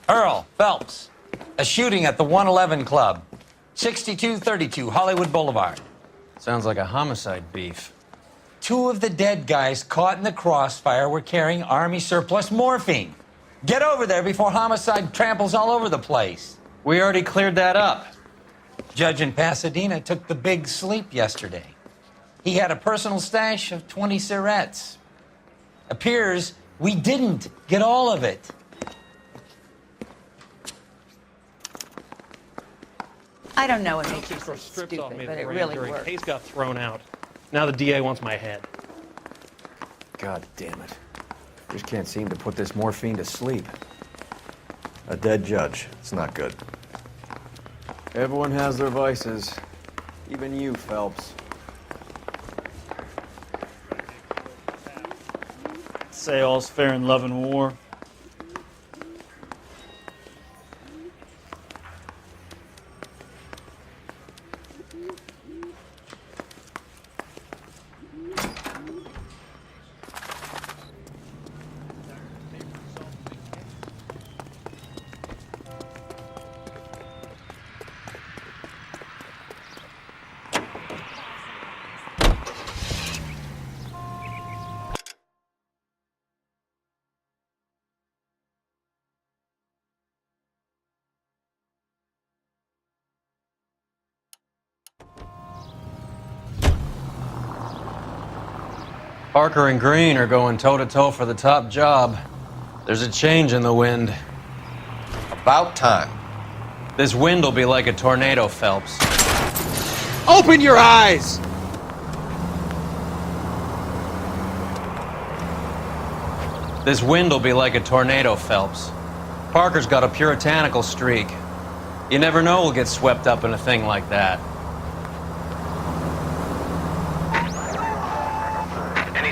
Earl Phelps, a shooting at the 111 Club, 6232 Hollywood Boulevard. Sounds like a homicide beef. 2 of the dead guys caught in the crossfire were carrying Army surplus morphine. Get over there before homicide tramples all over the place. We already cleared that up. Judge in Pasadena took the big sleep yesterday. He had a personal stash of 20 cigarettes. Appears we didn't get all of it. I don't know what makes you so stupid, but it really works. Case got thrown out. Now the DA wants my head. God damn it. Just can't seem to put this morphine to sleep. A dead judge. It's not good. Everyone has their vices. Even you, Phelps. Say all's fair in love and war. Parker and Green are going toe-to-toe for the top job. There's a change in the wind. About time. This wind will be like a tornado, Phelps. Open your eyes! This wind will be like a tornado, Phelps. Parker's got a puritanical streak. You never know we'll get swept up in a thing like that.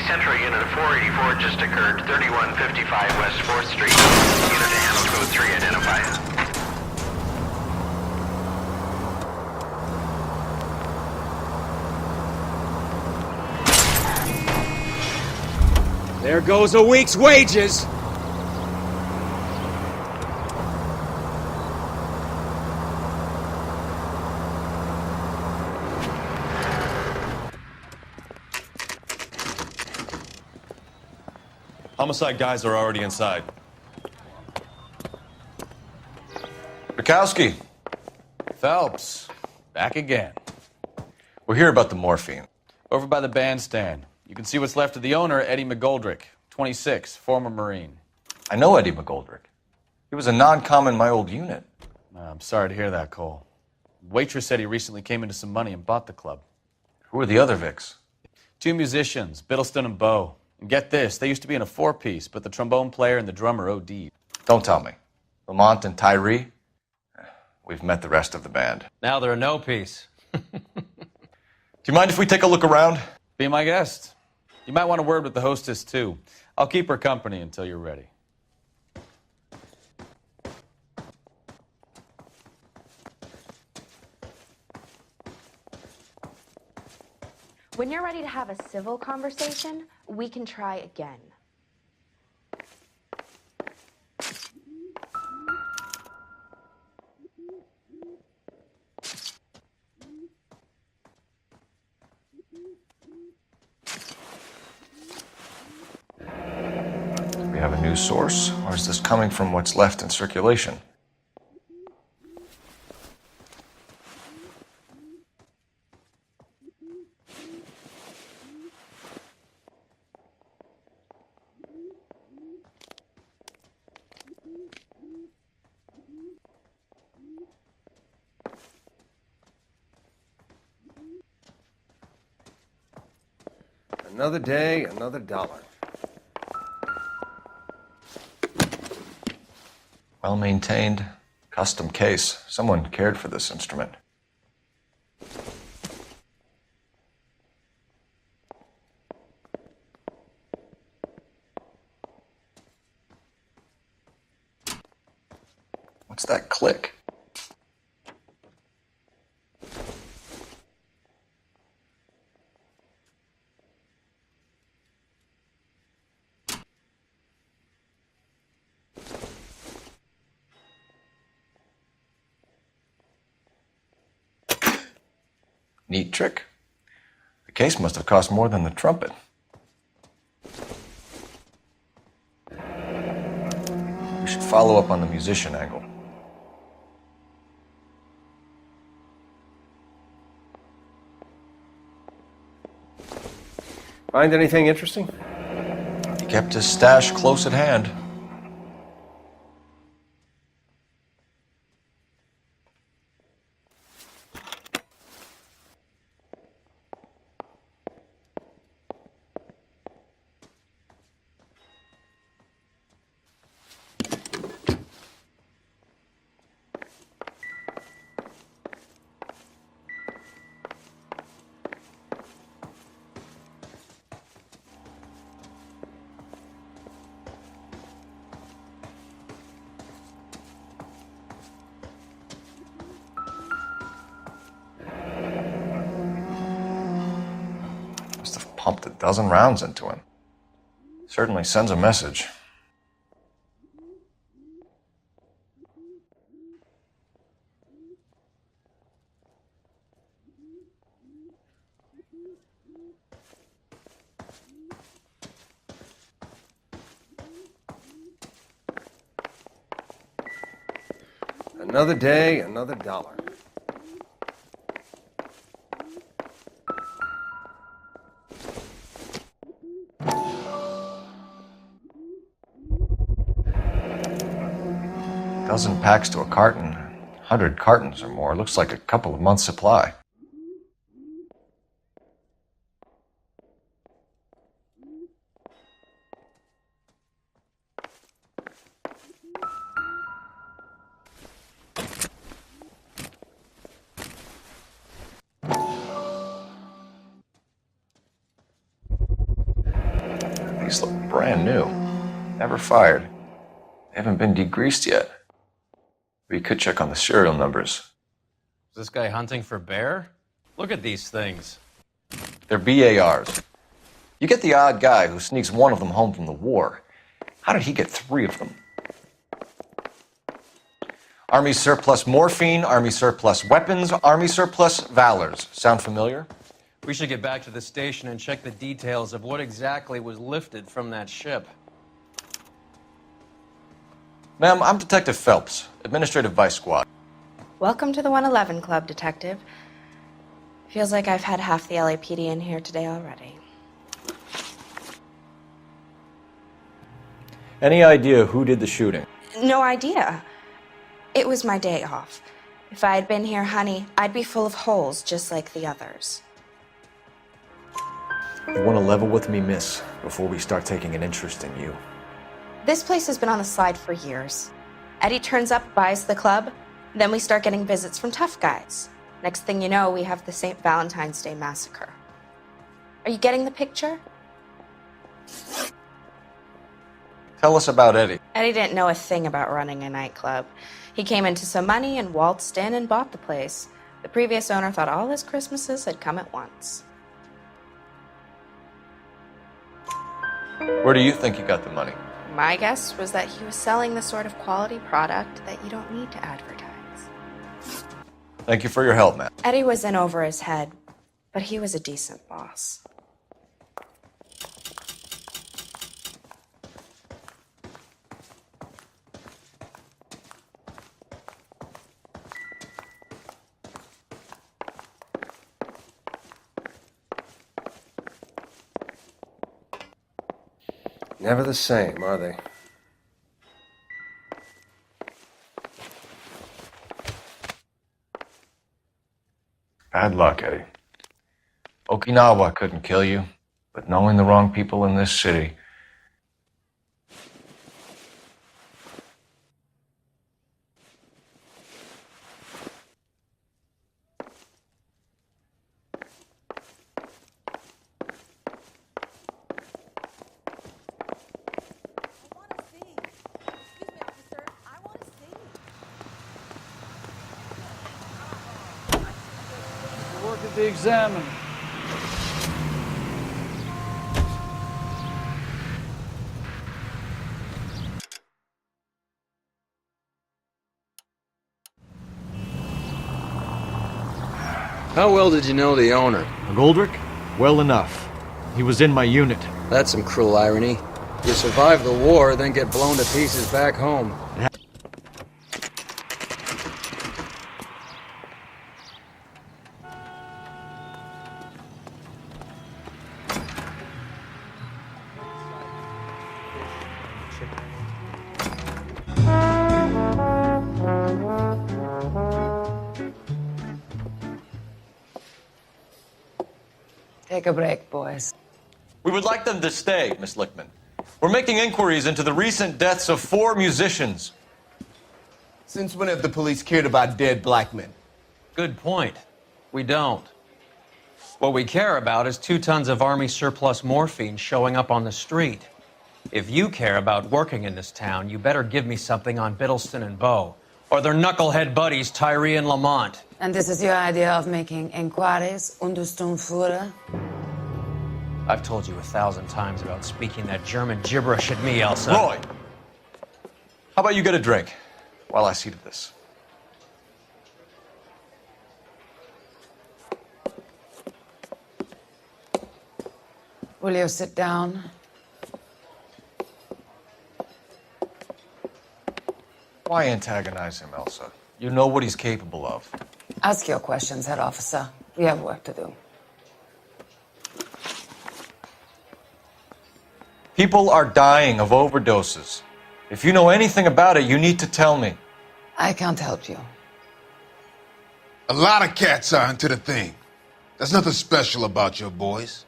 Central Unit of 484 just occurred, 3155 West 4th Street. Unit to handle code 3, identify. There goes a week's wages! Homicide guys are already inside. Bukowski. Phelps, back again. We're here about the morphine. Over by the bandstand. You can see what's left of the owner, Eddie McGoldrick, 26, former Marine. I know Eddie McGoldrick. He was a non-com in my old unit. I'm sorry to hear that, Cole. Waitress said he recently came into some money and bought the club. Who are the other Vics? 2 musicians, Biddleston and Bowe. And get this, they used to be in a 4-piece, but the trombone player and the drummer OD'd. Don't tell me. Lamont and Tyree? We've met the rest of the band. Now they're a no-piece. Do you mind if we take a look around? Be my guest. You might want a word with the hostess, too. I'll keep her company until you're ready. When you're ready to have a civil conversation, we can try again. Do we have a news source, or is this coming from what's left in circulation? Another day, another dollar. Well-maintained, custom case. Someone cared for this instrument. What's that click? Neat trick. The case must have cost more than the trumpet. We should follow up on the musician angle. Find anything interesting? He kept his stash close at hand. Pumped a dozen rounds into him. Certainly sends a message. Another day, another dollar. Dozen packs to a carton, 100 cartons or more. Looks like a couple of months' supply. These look brand new. Never fired. They haven't been degreased yet. We could check on the serial numbers. Is this guy hunting for bear? Look at these things. They're BARs. You get the odd guy who sneaks one of them home from the war. How did he get 3 of them? Army surplus morphine, Army surplus weapons, Army surplus valors. Sound familiar? We should get back to the station and check the details of what exactly was lifted from that ship. Ma'am, I'm Detective Phelps, Administrative Vice Squad. Welcome to the 111 Club, Detective. Feels like I've had half the LAPD in here today already. Any idea who did the shooting? No idea. It was my day off. If I had been here, honey, I'd be full of holes just like the others. You want to level with me, miss, before we start taking an interest in you. This place has been on the slide for years. Eddie turns up, buys the club, then we start getting visits from tough guys. Next thing you know, we have the St. Valentine's Day massacre. Are you getting the picture? Tell us about Eddie. Eddie didn't know a thing about running a nightclub. He came into some money and waltzed in and bought the place. The previous owner thought all his Christmases had come at once. Where do you think you got the money? My guess was that he was selling the sort of quality product that you don't need to advertise. Thank you for your help, ma'am. Eddie was in over his head, but he was a decent boss. Never the same, are they? Bad luck, Eddie. Okinawa couldn't kill you, but knowing the wrong people in this city. Work at the examiner. How well did you know the owner? Goldrick? Well enough. He was in my unit. That's some cruel irony. You survive the war, then get blown to pieces back home. Take a break, boys. We would like them to stay, Miss Lickman. We're making inquiries into the recent deaths of 4 musicians. Since when have the police cared about dead black men? Good point. We don't. What we care about is 2 tons of Army surplus morphine showing up on the street. If you care about working in this town, you better give me something on Biddleston and Bow, or their knucklehead buddies Tyree and Lamont. And this is your idea of making inquiries, Untersturmführer? I've told you 1,000 times about speaking that German gibberish at me, Elsa. Roy, how about you get a drink while I see to this? Will you sit down? Why antagonize him, Elsa? You know what he's capable of. Ask your questions, Head Officer. We have work to do. People are dying of overdoses. If you know anything about it, you need to tell me. I can't help you. A lot of cats are into the thing. There's nothing special about your boys.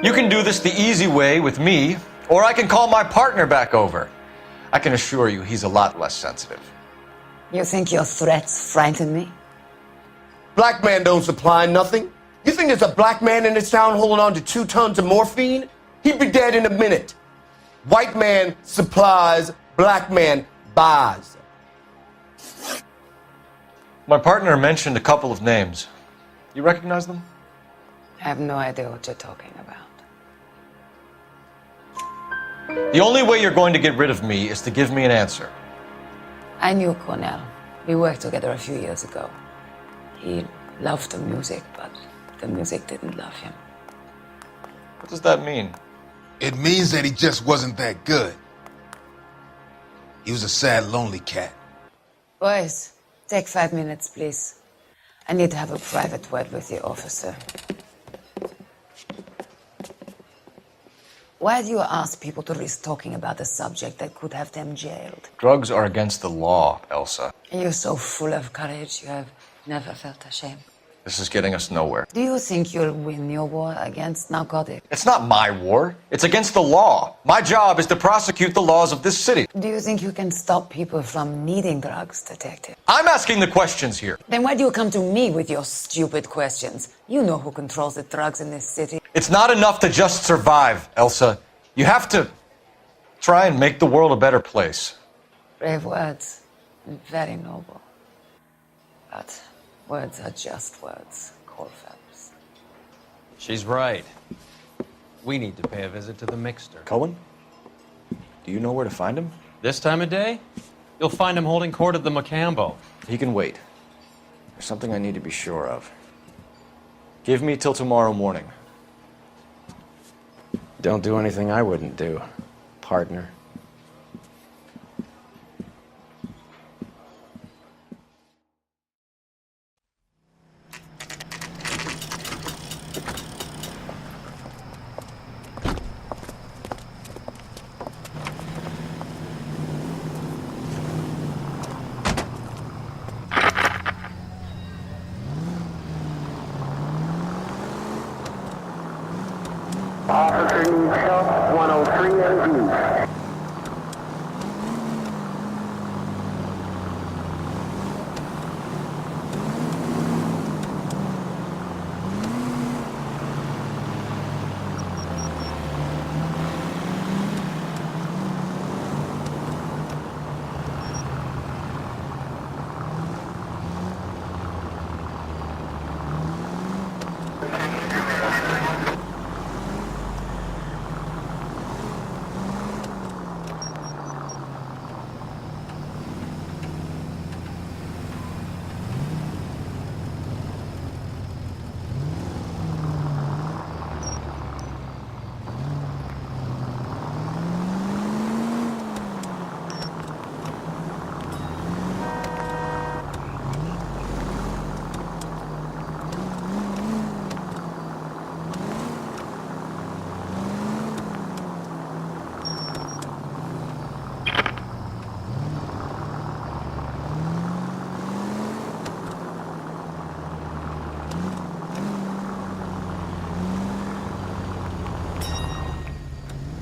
You can do this the easy way with me, or I can call my partner back over. I can assure you he's a lot less sensitive. You think your threats frighten me? Black man don't supply nothing. You think there's a black man in this town holding on to 2 tons of morphine? He'd be dead in a minute. White man supplies, black man buys. My partner mentioned a couple of names. You recognize them? I have no idea what you're talking about. The only way you're going to get rid of me is to give me an answer. I knew Cornell. We worked together a few years ago. He loved the music, but the music didn't love him. What does that mean? It means that he just wasn't that good. He was a sad, lonely cat. Boys, take 5 minutes, please. I need to have a private word with the officer. Why do you ask people to risk talking about a subject that could have them jailed? Drugs are against the law, Elsa. You're so full of courage, you have never felt ashamed. This is getting us nowhere. Do you think you'll win your war against narcotics? It's not my war. It's against the law. My job is to prosecute the laws of this city. Do you think you can stop people from needing drugs, Detective? I'm asking the questions here. Then why do you come to me with your stupid questions? You know who controls the drugs in this city. It's not enough to just survive, Elsa. You have to try and make the world a better place. Brave words, and very noble. But words are just words, Cole Phelps. She's right. We need to pay a visit to the Mixter. Cohen? Do you know where to find him? This time of day, you'll find him holding court at the Macambo. He can wait. There's something I need to be sure of. Give me till tomorrow morning. Don't do anything I wouldn't do, partner. Officer needs help, 103 AD.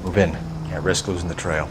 Move in. Can't risk losing the trail.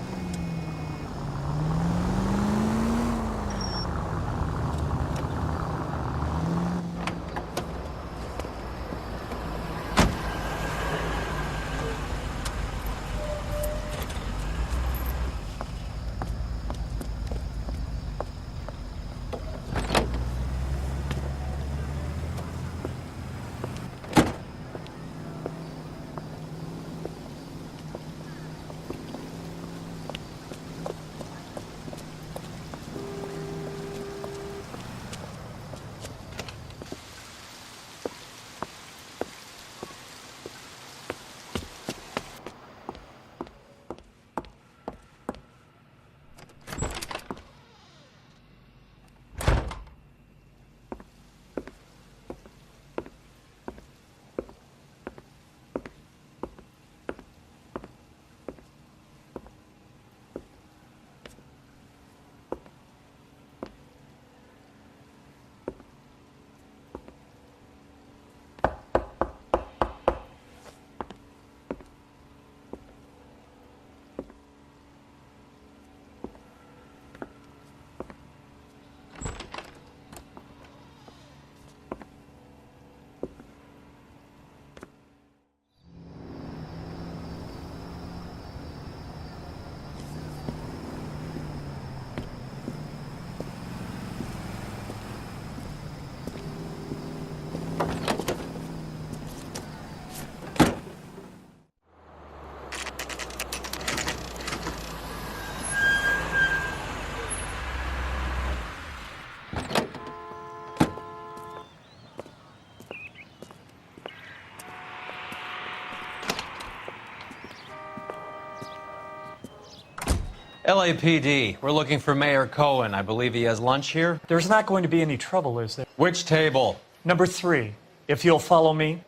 LAPD, we're looking for Mayor Cohen. I believe he has lunch here. There's not going to be any trouble, is there? Which table? Number 3, if you'll follow me.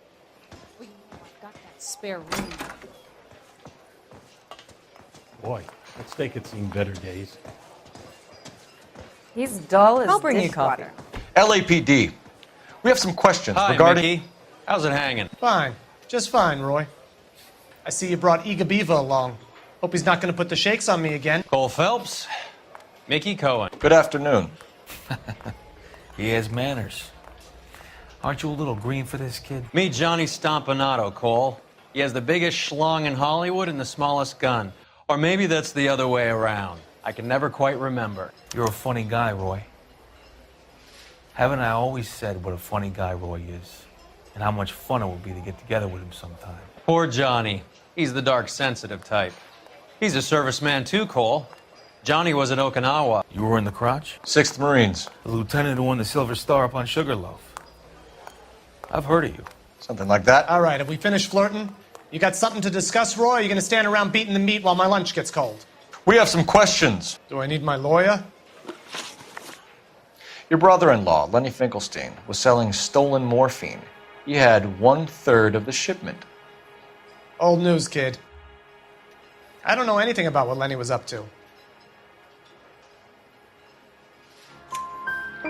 I've got that spare room. Boy, that steak had seen better days. He's dull as I'll bring you dishwater. LAPD, we have some questions Hi, regarding... Mickey. How's it hanging? Fine. Just fine, Roy. I see you brought Iga Beaver along. Hope he's not going to put the shakes on me again. Cole Phelps, Mickey Cohen. Good afternoon. He has manners. Aren't you a little green for this kid? Meet Johnny Stompanato, Cole. He has the biggest schlong in Hollywood and the smallest gun. Or maybe that's the other way around. I can never quite remember. You're a funny guy, Roy. Haven't I always said what a funny guy Roy is? And how much fun it would be to get together with him sometime. Poor Johnny. He's the dark, sensitive type. He's a serviceman too, Cole. Johnny was in Okinawa. You were in the crotch? 6th Marines. The lieutenant who won the Silver Star up on Sugarloaf. I've heard of you. Something like that. All right, have we finished flirting? You got something to discuss, Roy, or are you going to stand around beating the meat while my lunch gets cold? We have some questions. Do I need my lawyer? Your brother-in-law, Lenny Finkelstein, was selling stolen morphine. He had 1/3 of the shipment. Old news, kid. I don't know anything about what Lenny was up to.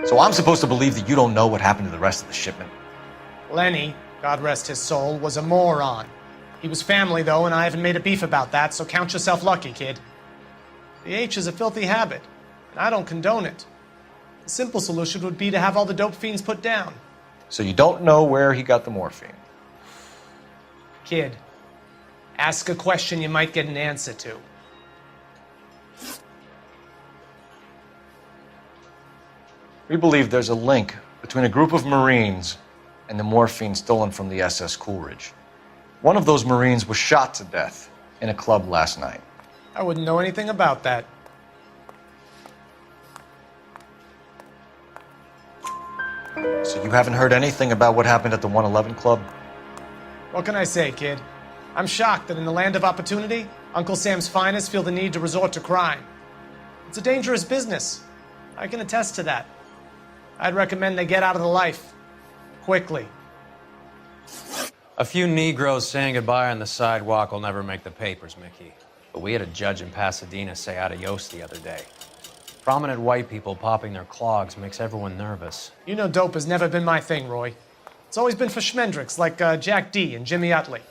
So I'm supposed to believe that you don't know what happened to the rest of the shipment? Lenny, God rest his soul, was a moron. He was family, though, and I haven't made a beef about that, so count yourself lucky, kid. The H is a filthy habit, and I don't condone it. The simple solution would be to have all the dope fiends put down. So you don't know where he got the morphine? Kid, ask a question you might get an answer to. We believe there's a link between a group of Marines and the morphine stolen from the SS Coolidge. One of those Marines was shot to death in a club last night. I wouldn't know anything about that. So you haven't heard anything about what happened at the 111 Club? What can I say, kid? I'm shocked that in the land of opportunity, Uncle Sam's finest feel the need to resort to crime. It's a dangerous business. I can attest to that. I'd recommend they get out of the life. Quickly. A few Negroes saying goodbye on the sidewalk will never make the papers, Mickey. But we had a judge in Pasadena say adios the other day. Prominent white people popping their clogs makes everyone nervous. You know dope has never been my thing, Roy. It's always been for schmendricks like Jack D. and Jimmy Utley.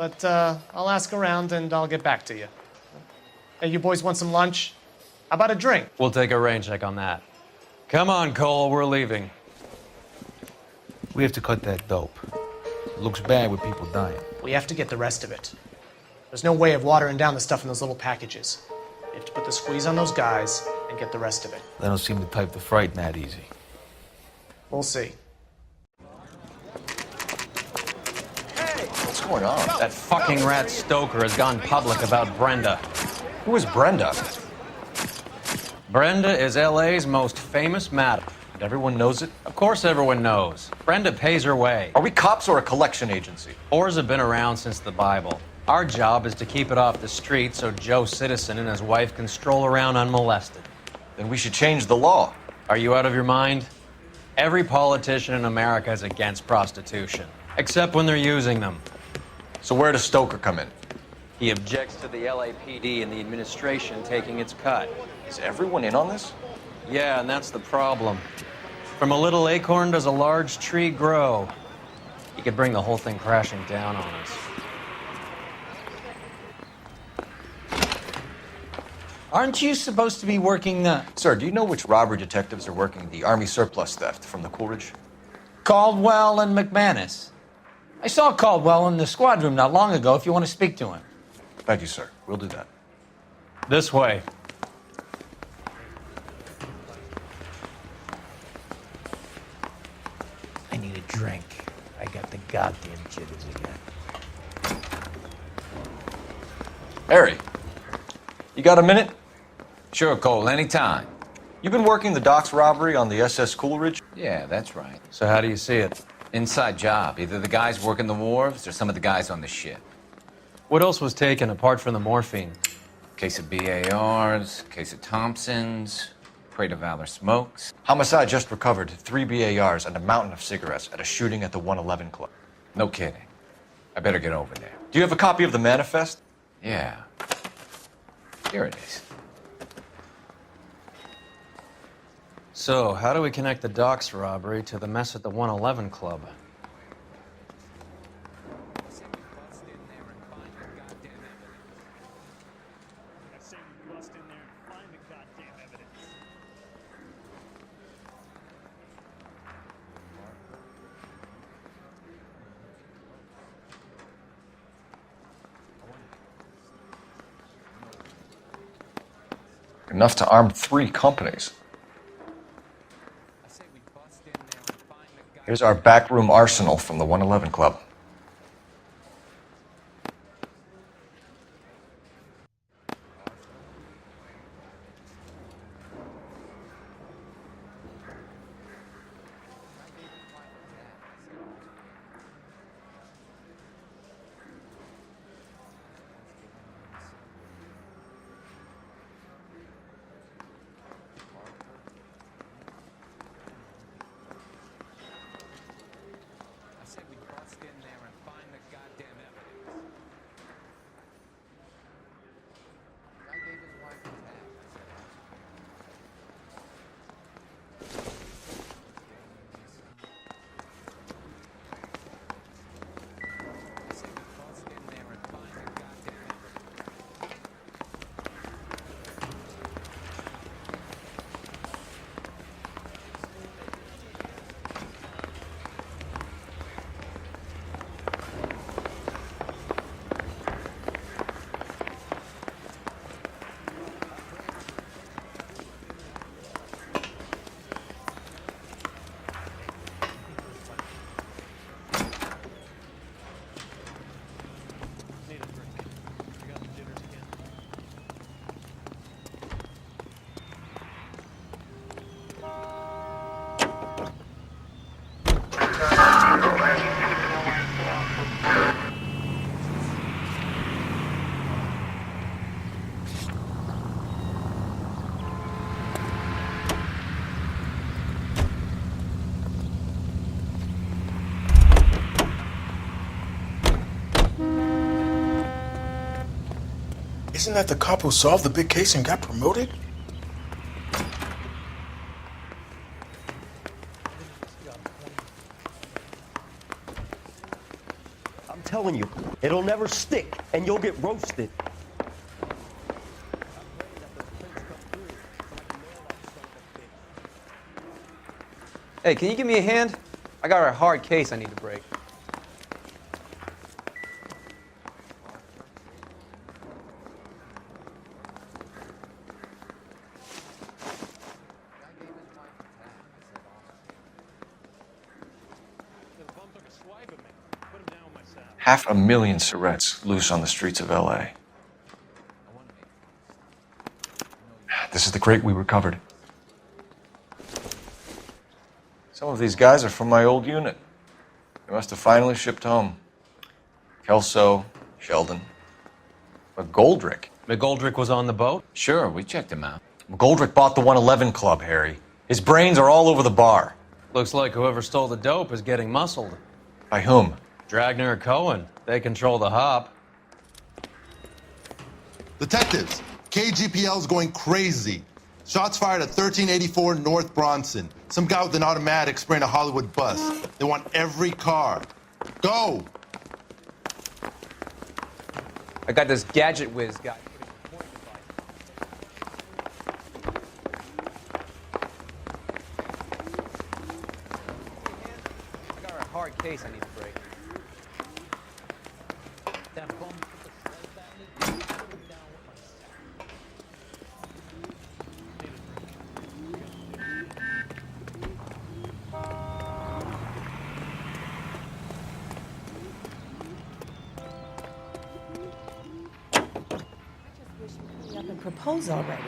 But I'll ask around and I'll get back to you. Hey, you boys want some lunch? How about a drink? We'll take a rain check on that. Come on, Cole, we're leaving. We have to cut that dope. It looks bad with people dying. We have to get the rest of it. There's no way of watering down the stuff in those little packages. We have to put the squeeze on those guys and get the rest of it. They don't seem the type to frighten that easy. We'll see. What's going on? That fucking rat Stoker has gone public about Brenda. Who is Brenda? Brenda is LA's most famous madam. And everyone knows it? Of course everyone knows. Brenda pays her way. Are we cops or a collection agency? Whores have been around since the Bible. Our job is to keep it off the street so Joe Citizen and his wife can stroll around unmolested. Then we should change the law. Are you out of your mind? Every politician in America is against prostitution, except when they're using them. So where does Stoker come in? He objects to the LAPD and the administration taking its cut. Is everyone in on this? Yeah, and that's the problem. From a little acorn does a large tree grow. He could bring the whole thing crashing down on us. Aren't you supposed to be working the... Sir, do you know which robbery detectives are working the Army surplus theft from the Coolidge? Caldwell and McManus. I saw Caldwell in the squad room not long ago if you want to speak to him. Thank you, sir. We'll do that. This way. I need a drink. I got the goddamn jitters again. Harry, you got a minute? Sure, Cole, anytime. You've been working the docks robbery on the SS Coolidge? Yeah, that's right. So how do you see it? Inside job. Either the guys working the wharves or some of the guys on the ship. What else was taken apart from the morphine? Case of BARs, case of Thompsons, Crate of Valor smokes. Homicide just recovered 3 BARs and a mountain of cigarettes at a shooting at the 111 Club. No kidding. I better get over there. Do you have a copy of the manifest? Yeah. Here it is. So, how do we connect the docks robbery to the mess at the 111 Club? Enough to arm 3 companies. Here's our backroom arsenal from the 111 Club. Isn't that the cop who solved the big case and got promoted? I'm telling you, It'll never stick, and you'll get roasted. Hey, can you give me a hand? I got a hard case I need to break. Half a million Surrettes loose on the streets of LA. This is the crate we recovered. Some of these guys are from my old unit. They must have finally shipped home. Kelso, Sheldon, McGoldrick. McGoldrick was on the boat? Sure, we checked him out. McGoldrick bought the 111 Club, Harry. His brains are all over the bar. Looks like whoever stole the dope is getting muscled. By whom? Dragner or Cohen. They control the hop. Detectives, KGPL's going crazy. Shots fired at 1384 North Bronson. Some guy with an automatic spraying a Hollywood bus. They want every car. Go! I got this gadget whiz guy. I got a hard case I need to break. Propose already.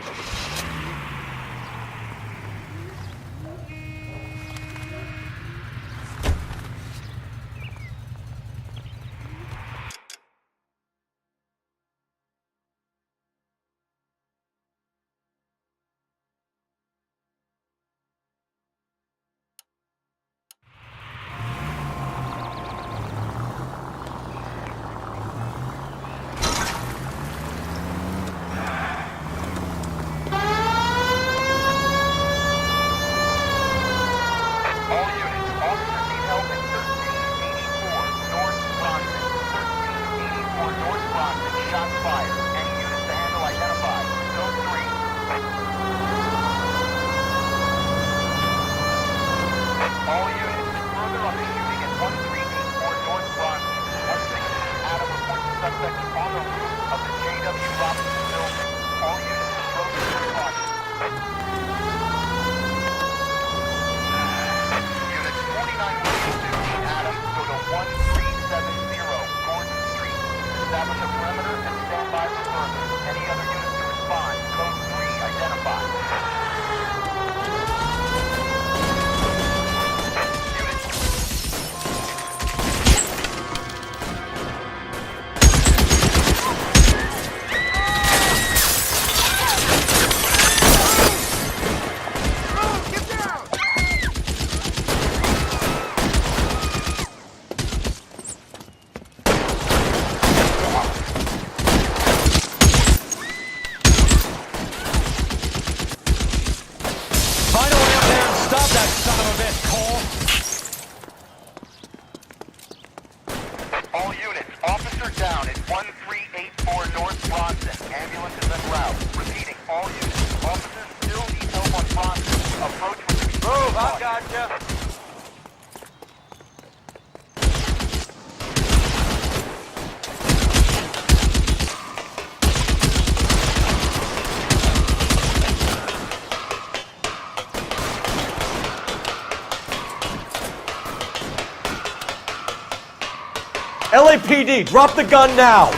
LAPD, drop the gun now!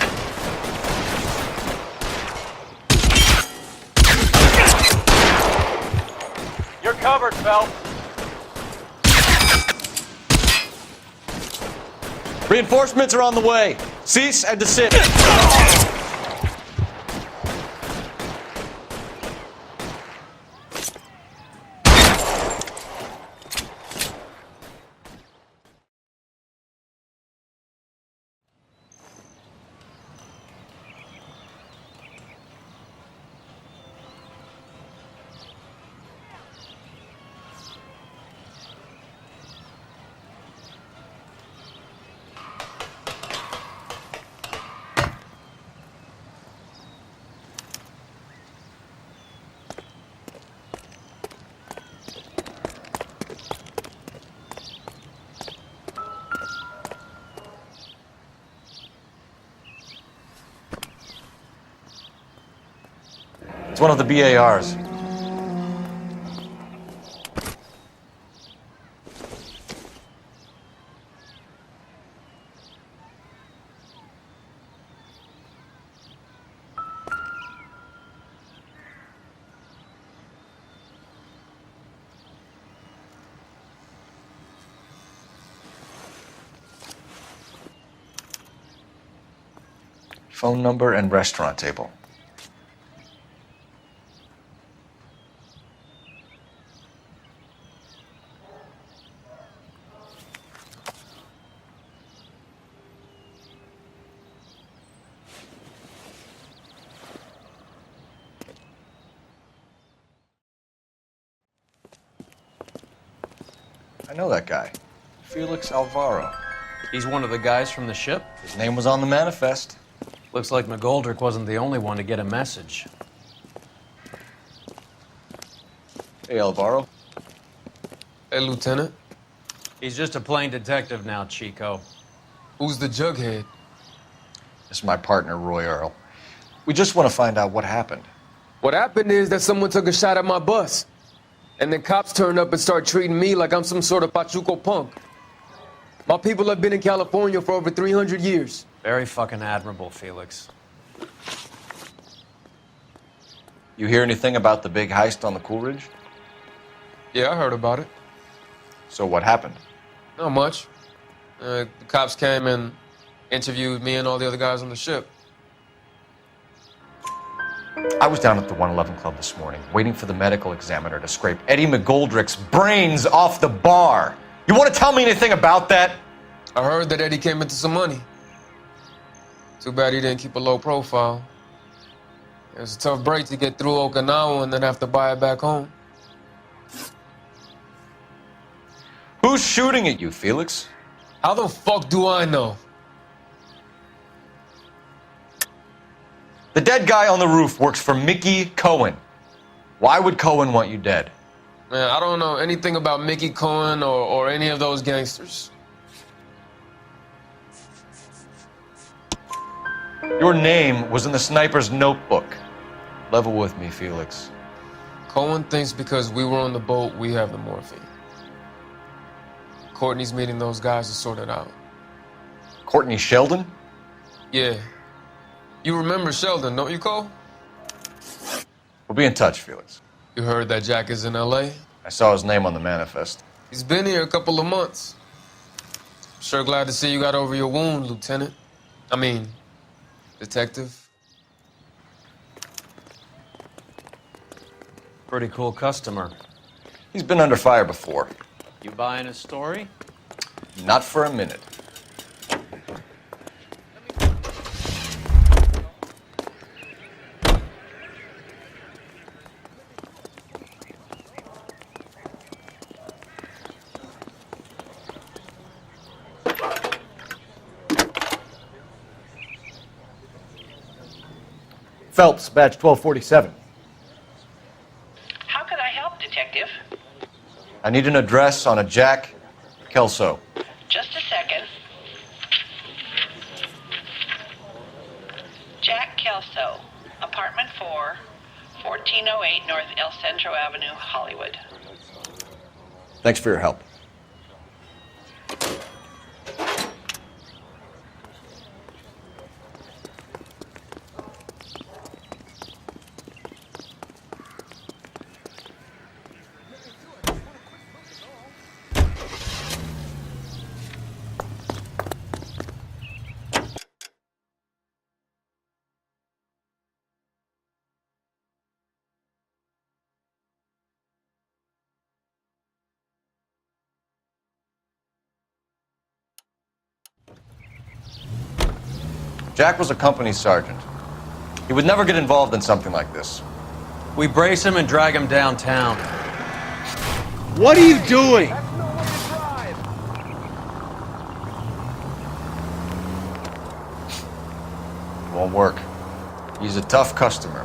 You're covered, Phelps. Reinforcements are on the way. Cease and desist. It's one of the BARs. Phone number and restaurant table. I know that guy. Felix Alvaro. He's one of the guys from the ship? His name was on the manifest. Looks like McGoldrick wasn't the only one to get a message. Hey, Alvaro. Hey, Lieutenant. He's just a plain detective now, Chico. Who's the jughead? This is my partner, Roy Earl. We just want to find out what happened. What happened is that someone took a shot at my bus. And then cops turned up and started treating me like I'm some sort of Pachuco punk. My people have been in California for over 300 years. Very fucking admirable, Felix. You hear anything about the big heist on the Coolidge? Yeah, I heard about it. So what happened? Not much. The cops came and interviewed me and all the other guys on the ship. I was down at the 111 Club this morning, waiting for the medical examiner to scrape Eddie McGoldrick's brains off the bar. You want to tell me anything about that? I heard that Eddie came into some money. Too bad he didn't keep a low profile. It was a tough break to get through Okinawa and then have to buy it back home. Who's shooting at you, Felix? How the fuck do I know? The dead guy on the roof works for Mickey Cohen. Why would Cohen want you dead? Man, I don't know anything about Mickey Cohen or any of those gangsters. Your name was in the sniper's notebook. Level with me, Felix. Cohen thinks because we were on the boat, we have the morphine. Courtney's meeting those guys to sort it out. Courtney Sheldon? Yeah. You remember Sheldon, don't you, Cole? We'll be in touch, Felix. You heard that Jack is in L.A.? I saw his name on the manifest. He's been here a couple of months. Sure glad to see you got over your wound, Lieutenant. I mean, Detective. Pretty cool customer. He's been under fire before. You buying his story? Not for a minute. Phelps, badge 1247. How can I help, Detective? I need an address on a Jack Kelso. Just a second. Jack Kelso, apartment 4, 1408 North El Centro Avenue, Hollywood. Thanks for your help. Jack was a company sergeant. He would never get involved in something like this. We brace him and drag him downtown. What are you doing? Won't work. He's a tough customer.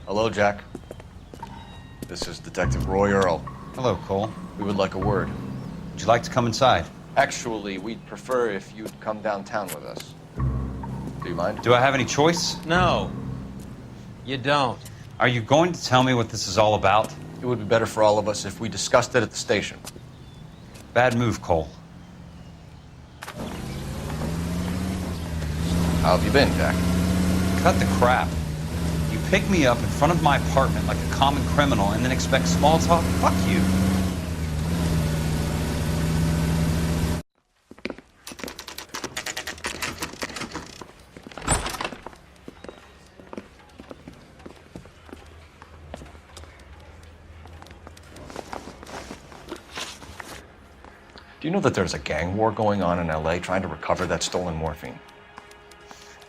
Hello, Jack. This is Detective Roy Earl. Hello, Cole. We would like a word. Would you like to come inside? Actually, we'd prefer if you'd come downtown with us. Do you mind? Do I have any choice? No, you don't. Are you going to tell me what this is all about? It would be better for all of us if we discussed it at the station. Bad move, Cole. How have you been, Jack? Cut the crap. You pick me up in front of my apartment like a common criminal and then expect small talk? Fuck you. Do you know that there's a gang war going on in LA trying to recover that stolen morphine?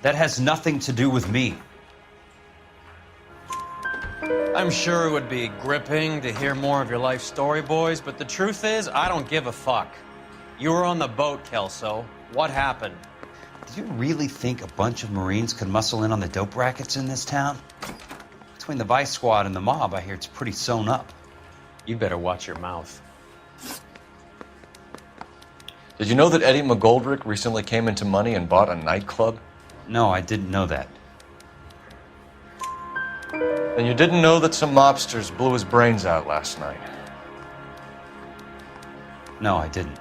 That has nothing to do with me. I'm sure it would be gripping to hear more of your life story, boys, but the truth is, I don't give a fuck. You were on the boat, Kelso. What happened? Do you really think a bunch of Marines could muscle in on the dope rackets in this town? Between the Vice Squad and the mob, I hear it's pretty sewn up. You better watch your mouth. Did you know that Eddie McGoldrick recently came into money and bought a nightclub? No, I didn't know that. And you didn't know that some mobsters blew his brains out last night? No, I didn't.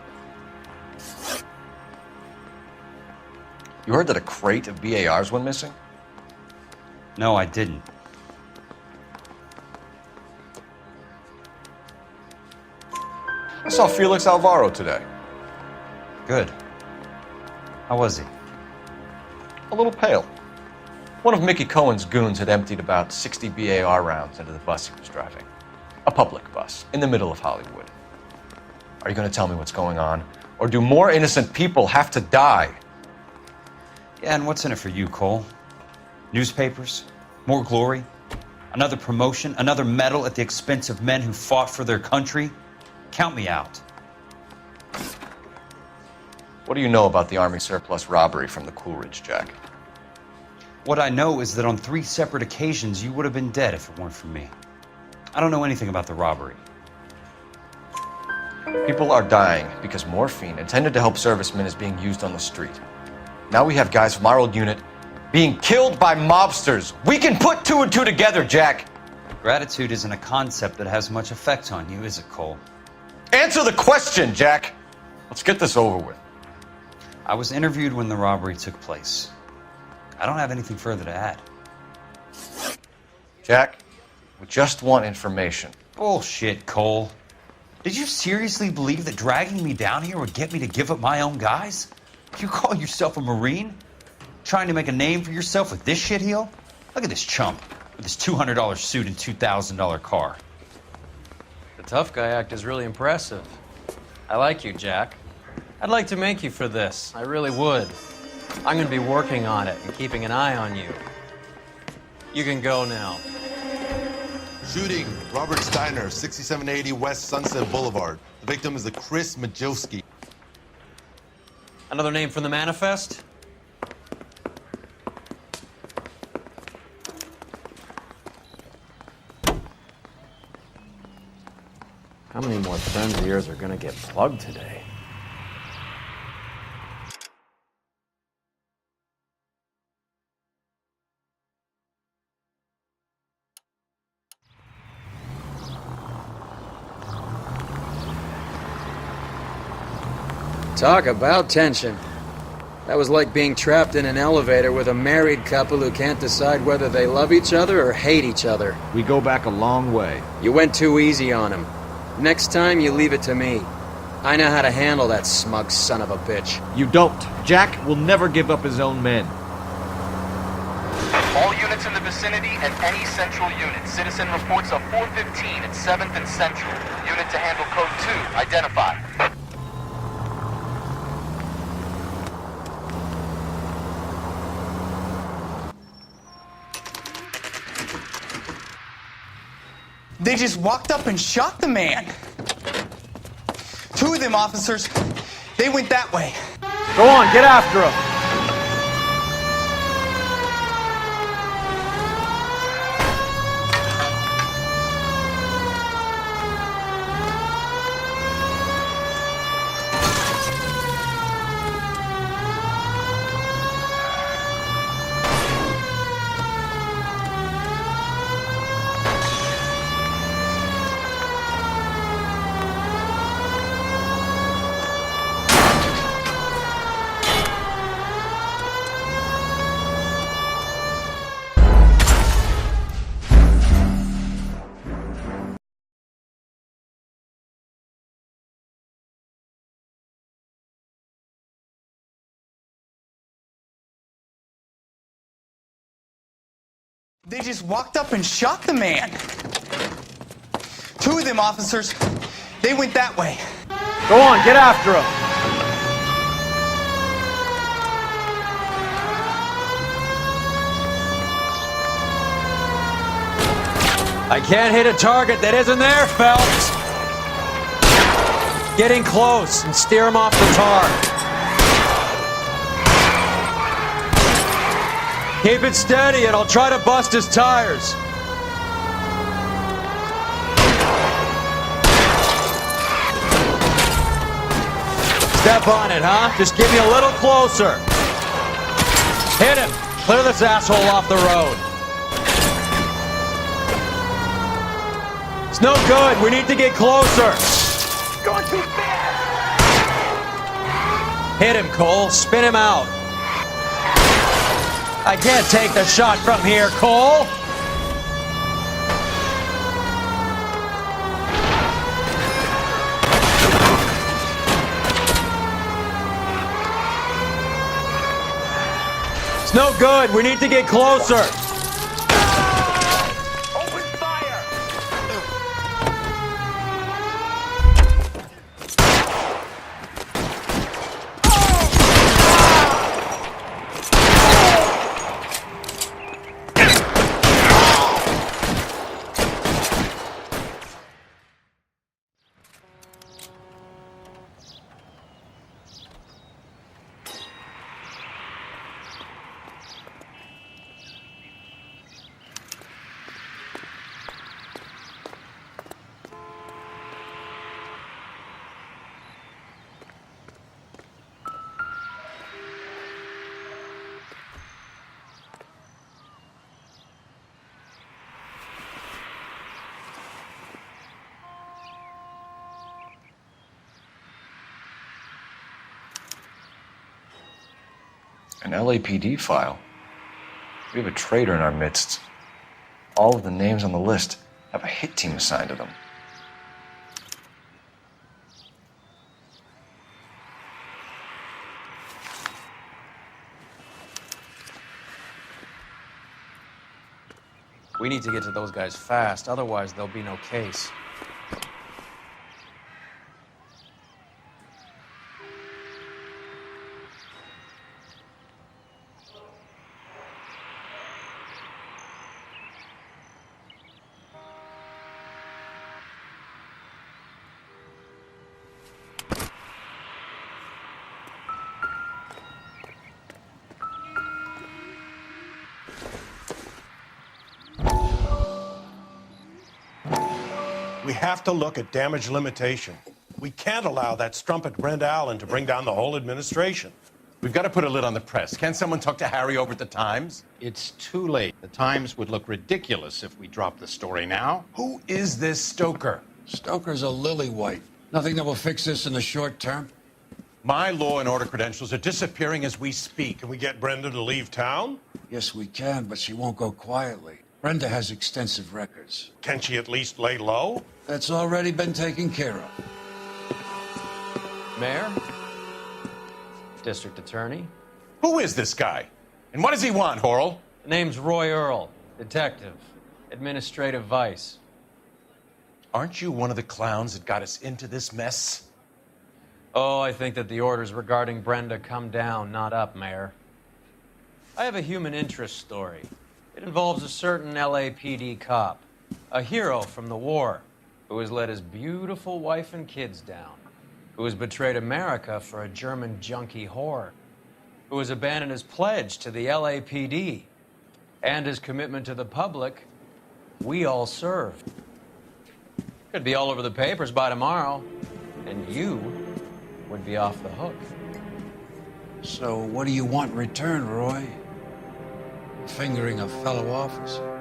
You heard that a crate of BARs went missing? No, I didn't. I saw Felix Alvaro today. Good. How was he? A little pale. One of Mickey Cohen's goons had emptied about 60 BAR rounds into the bus he was driving. A public bus, in the middle of Hollywood. Are you going to tell me what's going on? Or do more innocent people have to die? Yeah, and what's in it for you, Cole? Newspapers? More glory? Another promotion? Another medal at the expense of men who fought for their country? Count me out. What do you know about the Army surplus robbery from the Coolidge, Jack? What I know is that on 3 separate occasions, you would have been dead if it weren't for me. I don't know anything about the robbery. People are dying because morphine intended to help servicemen is being used on the street. Now we have guys from our old unit being killed by mobsters. We can put 2 and 2 together, Jack. Gratitude isn't a concept that has much effect on you, is it, Cole? Answer the question, Jack. Let's get this over with. I was interviewed when the robbery took place. I don't have anything further to add. Jack, we just want information. Bullshit, Cole. Did you seriously believe that dragging me down here would get me to give up my own guys? You call yourself a Marine? Trying to make a name for yourself with this shitheel? Look at this chump with his $200 suit and $2,000 car. The tough guy act is really impressive. I like you, Jack. I'd like to make you for this. I really would. I'm going to be working on it and keeping an eye on you. You can go now. Shooting, Robert Steiner, 6780 West Sunset Boulevard. The victim is a Chris Majowski. Another name from the manifest? How many more friends of yours are gonna get plugged today? Talk about tension. That was like being trapped in an elevator with a married couple who can't decide whether they love each other or hate each other. We go back a long way. You went too easy on him. Next time, you leave it to me. I know how to handle that smug son of a bitch. You don't. Jack will never give up his own men. All units in the vicinity and any central unit. Citizen reports of 415 at 7th and Central. Unit to handle code 2. Identify. They just walked up and shot the man. 2 of them officers, they went that way. Go on, get after him. They just walked up and shot the man. Two of them officers, they went that way. Go on, get after him. I can't hit a target that isn't there, Phelps. Get in close and steer him off the tar. Keep it steady and I'll try to bust his tires. Step on it, huh? Just get me a little closer. Hit him. Clear this asshole off the road. It's no good. We need to get closer. Going too fast. Hit him, Cole. Spin him out. I can't take the shot from here, Cole. It's no good. We need to get closer. An LAPD file. We have a traitor in our midst. All of the names on the list have a hit team assigned to them. We need to get to those guys fast, otherwise there'll be no case. We have to look at damage limitation. We can't allow that strumpet Brenda Allen to bring down the whole administration. We've got to put a lid on the press. Can't someone talk to Harry over at the Times? It's too late. The Times would look ridiculous if we dropped the story now. Who is this Stoker? Stoker's a lily-white. Nothing that will fix this in the short term. My law and order credentials are disappearing as we speak. Can we get Brenda to leave town? Yes, we can, but she won't go quietly. Brenda has extensive records. Can she at least lay low? That's already been taken care of. Mayor? District Attorney? Who is this guy? And what does he want, Horrell? The name's Roy Earl, detective, administrative vice. Aren't you one of the clowns that got us into this mess? Oh, I think that the orders regarding Brenda come down, not up, Mayor. I have a human interest story. It involves a certain LAPD cop, a hero from the war, who has let his beautiful wife and kids down, who has betrayed America for a German junkie whore, who has abandoned his pledge to the LAPD and his commitment to the public we all served. Could be all over the papers by tomorrow, and you would be off the hook. So what do you want in return, Roy? Fingering a fellow officer?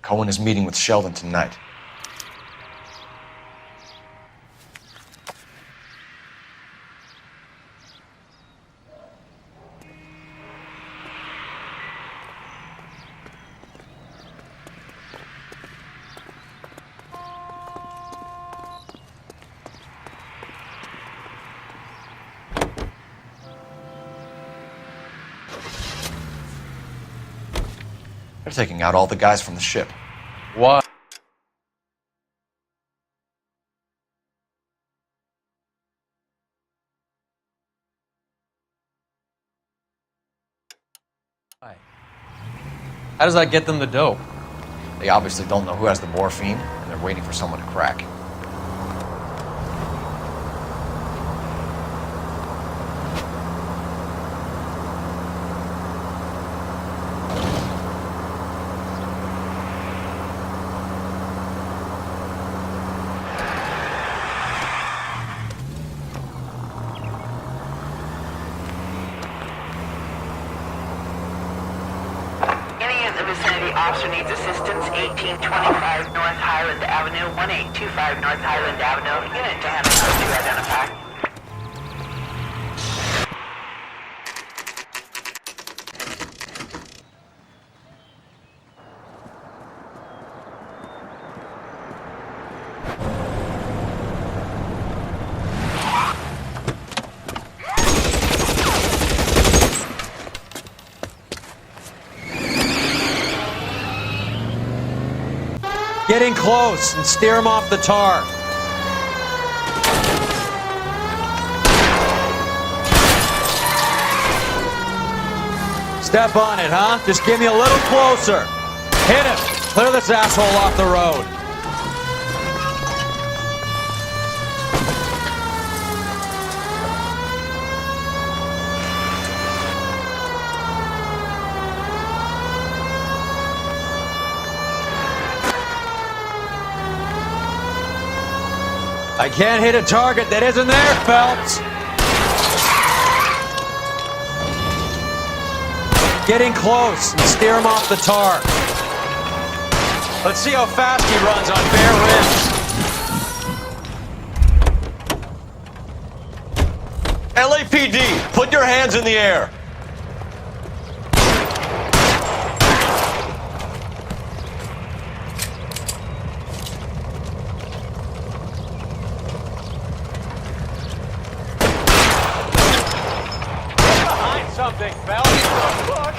Cohen is meeting with Sheldon tonight. They're taking out all the guys from the ship. Why? How does that get them the dope? They obviously don't know who has the morphine, and they're waiting for someone to crack. Officer needs assistance, 1825 North Highland Avenue, 1825 North Highland Avenue. Unit to handle code 2 identify. Get in close and steer him off the tar. Step on it, huh? Just give me a little closer. Hit him. Clear this asshole off the road. I can't hit a target that isn't there, Phelps. Get in close and steer him off the tar. Let's see how fast he runs on bare rims. LAPD, put your hands in the air. Something, Phelps. Fuck.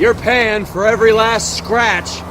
You're paying for every last scratch.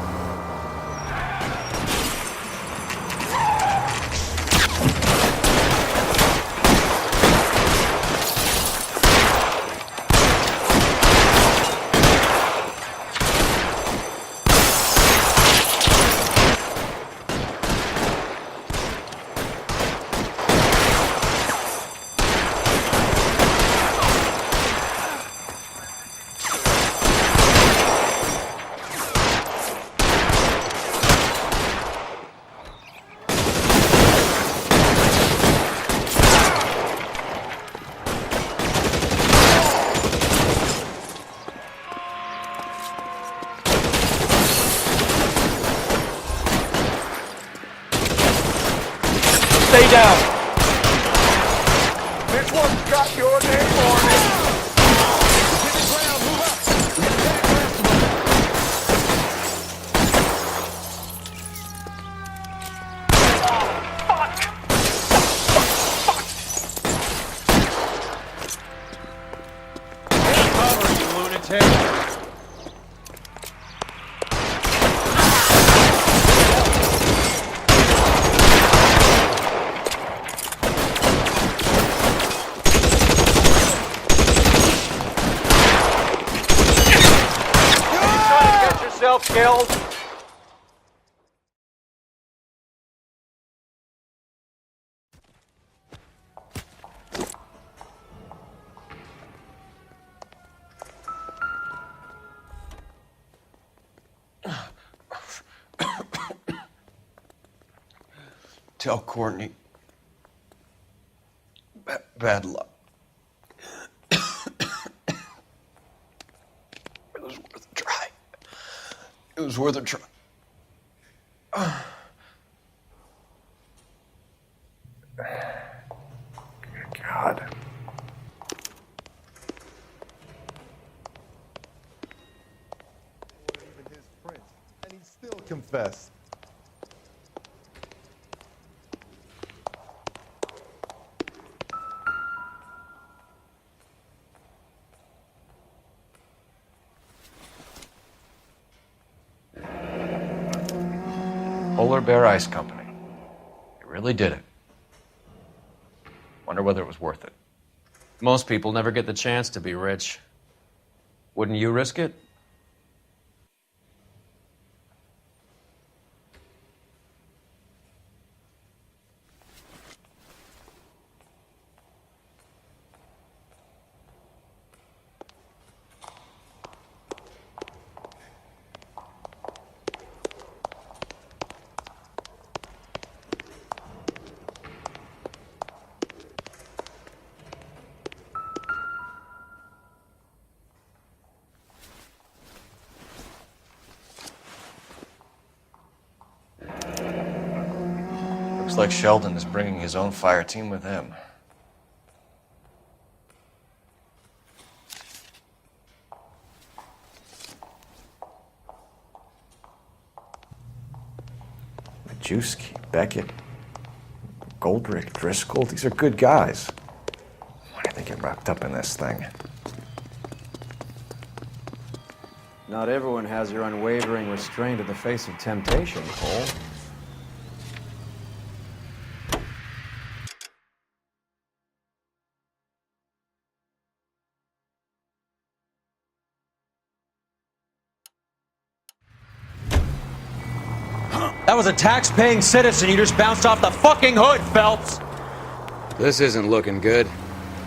Stay down. This one's got your name on it. Hit the ground, move up. Get back, rest of them. Take cover, you lunatic. Killed. Tell Courtney. Bad luck. It was worth a try. It was worth a try. God. Even his print, and he still confessed. Polar Bear Ice Company. You really did it. Wonder whether it was worth it. Most people never get the chance to be rich. Wouldn't you risk it? Looks like Sheldon is bringing his own fire team with him. Majewski, Beckett, Goldrick, Driscoll, these are good guys. Why did they get wrapped up in this thing? Not everyone has your unwavering restraint in the face of temptation, Cole. That was a tax-paying citizen you just bounced off the fucking hood, Phelps! This isn't looking good.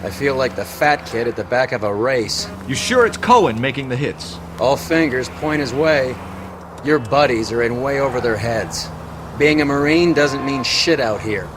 I feel like the fat kid at the back of a race. You sure it's Cohen making the hits? All fingers point his way. Your buddies are in way over their heads. Being a Marine doesn't mean shit out here.